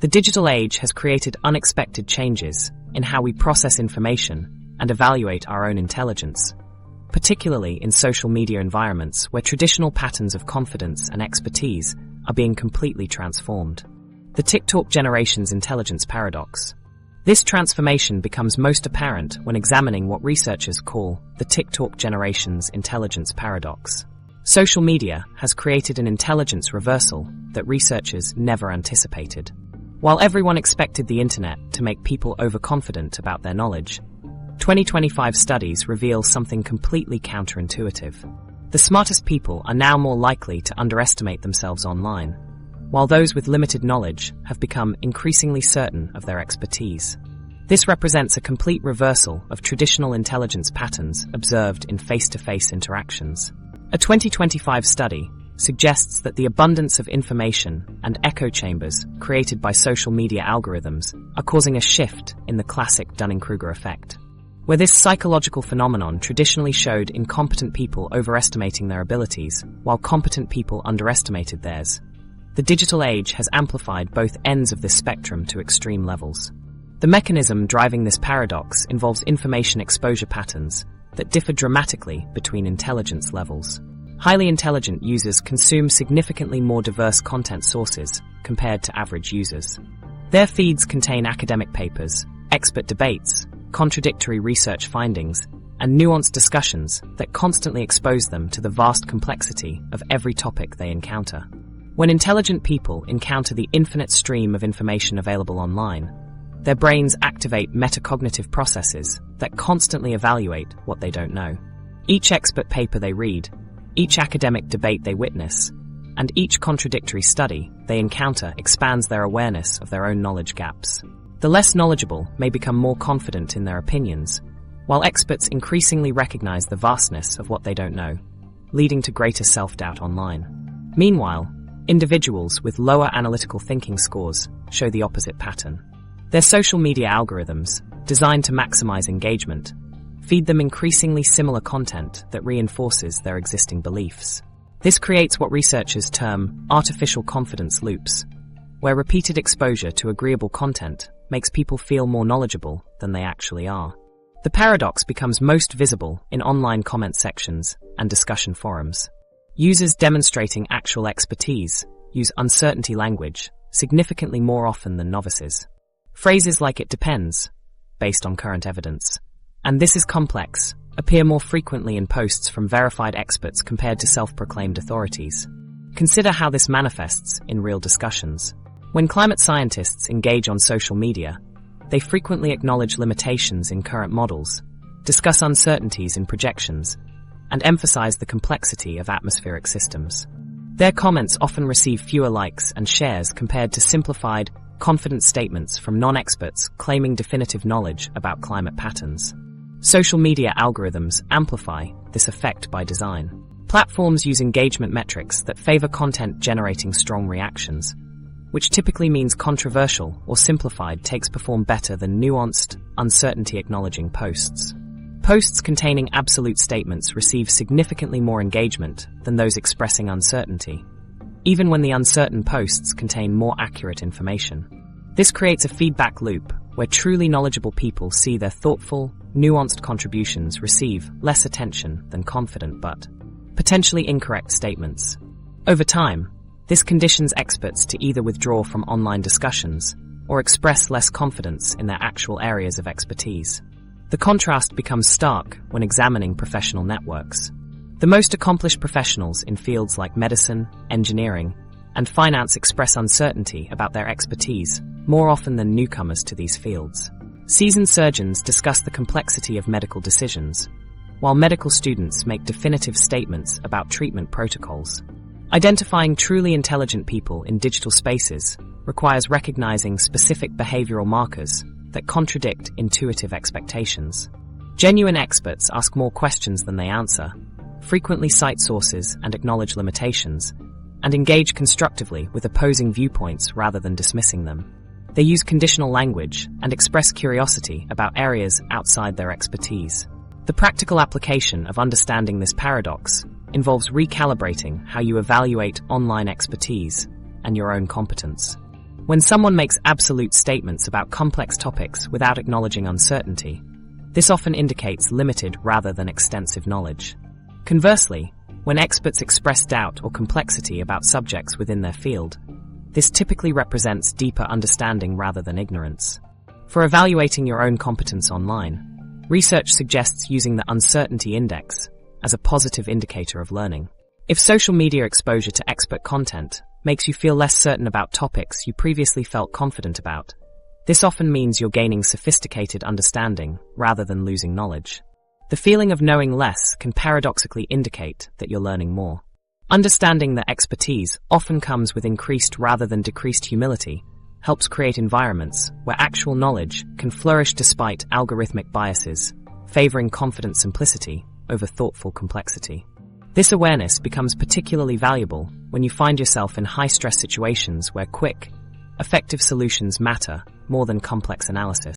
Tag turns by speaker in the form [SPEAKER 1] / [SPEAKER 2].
[SPEAKER 1] The digital age has created unexpected changes in how we process information and evaluate our own intelligence, particularly in social media environments where traditional patterns of confidence and expertise are being completely transformed. The TikTok generation's intelligence paradox. This transformation becomes most apparent when examining what researchers call the TikTok generation's intelligence paradox. Social media has created an intelligence reversal that researchers never anticipated. While everyone expected the internet to make people overconfident about their knowledge, 2025 studies reveal something completely counterintuitive. The smartest people are now more likely to underestimate themselves online, while those with limited knowledge have become increasingly certain of their expertise. This represents a complete reversal of traditional intelligence patterns observed in face-to-face interactions. A 2025 study suggests that the abundance of information and echo chambers created by social media algorithms are causing a shift in the classic dunning-kruger effect. Where this psychological phenomenon traditionally showed incompetent people overestimating their abilities, while competent people underestimated theirs, the digital age has amplified both ends of this spectrum to extreme levels. The mechanism driving this paradox involves information exposure patterns that differ dramatically between intelligence levels. Highly intelligent users consume significantly more diverse content sources compared to average users. Their feeds contain academic papers, expert debates, contradictory research findings, and nuanced discussions that constantly expose them to the vast complexity of every topic they encounter. When intelligent people encounter the infinite stream of information available online, their brains activate metacognitive processes that constantly evaluate what they don't know. Each expert paper they read, each academic debate they witness, and each contradictory study they encounter expands their awareness of their own knowledge gaps. The less knowledgeable may become more confident in their opinions, while experts increasingly recognize the vastness of what they don't know, leading to greater self-doubt online. Meanwhile, individuals with lower analytical thinking scores show the opposite pattern. Their social media algorithms, designed to maximize engagement, feed them increasingly similar content that reinforces their existing beliefs. This creates what researchers term artificial confidence loops, where repeated exposure to agreeable content makes people feel more knowledgeable than they actually are. The paradox becomes most visible in online comment sections and discussion forums. Users demonstrating actual expertise use uncertainty language significantly more often than novices. Phrases like "it depends," based on current evidence, and "this is complex," appear more frequently in posts from verified experts compared to self-proclaimed authorities. Consider how this manifests in real discussions. When climate scientists engage on social media, they frequently acknowledge limitations in current models, discuss uncertainties in projections, and emphasize the complexity of atmospheric systems. Their comments often receive fewer likes and shares compared to simplified, confident statements from non-experts claiming definitive knowledge about climate patterns. Social media algorithms amplify this effect by design. Platforms use engagement metrics that favor content generating strong reactions, which typically means controversial or simplified takes perform better than nuanced, uncertainty-acknowledging posts. Posts containing absolute statements receive significantly more engagement than those expressing uncertainty, even when the uncertain posts contain more accurate information. This creates a feedback loop where truly knowledgeable people see their thoughtful, nuanced contributions receive less attention than confident but potentially incorrect statements. Over time, this conditions experts to either withdraw from online discussions or express less confidence in their actual areas of expertise. The contrast becomes stark when examining professional networks. The most accomplished professionals in fields like medicine, engineering, and finance express uncertainty about their expertise more often than newcomers to these fields. Seasoned surgeons discuss the complexity of medical decisions, while medical students make definitive statements about treatment protocols. Identifying truly intelligent people in digital spaces requires recognizing specific behavioral markers that contradict intuitive expectations. Genuine experts ask more questions than they answer, frequently cite sources and acknowledge limitations, and engage constructively with opposing viewpoints rather than dismissing them. They use conditional language and express curiosity about areas outside their expertise. The practical application of understanding this paradox involves recalibrating how you evaluate online expertise and your own competence. When someone makes absolute statements about complex topics without acknowledging uncertainty, this often indicates limited rather than extensive knowledge. Conversely, when experts express doubt or complexity about subjects within their field, this typically represents deeper understanding rather than ignorance. For evaluating your own competence online, research suggests using the uncertainty index as a positive indicator of learning. If social media exposure to expert content makes you feel less certain about topics you previously felt confident about, this often means you're gaining sophisticated understanding rather than losing knowledge. The feeling of knowing less can paradoxically indicate that you're learning more. Understanding that expertise often comes with increased rather than decreased humility helps create environments where actual knowledge can flourish despite algorithmic biases, favoring confident simplicity over thoughtful complexity. This awareness becomes particularly valuable when you find yourself in high-stress situations where quick, effective solutions matter more than complex analysis.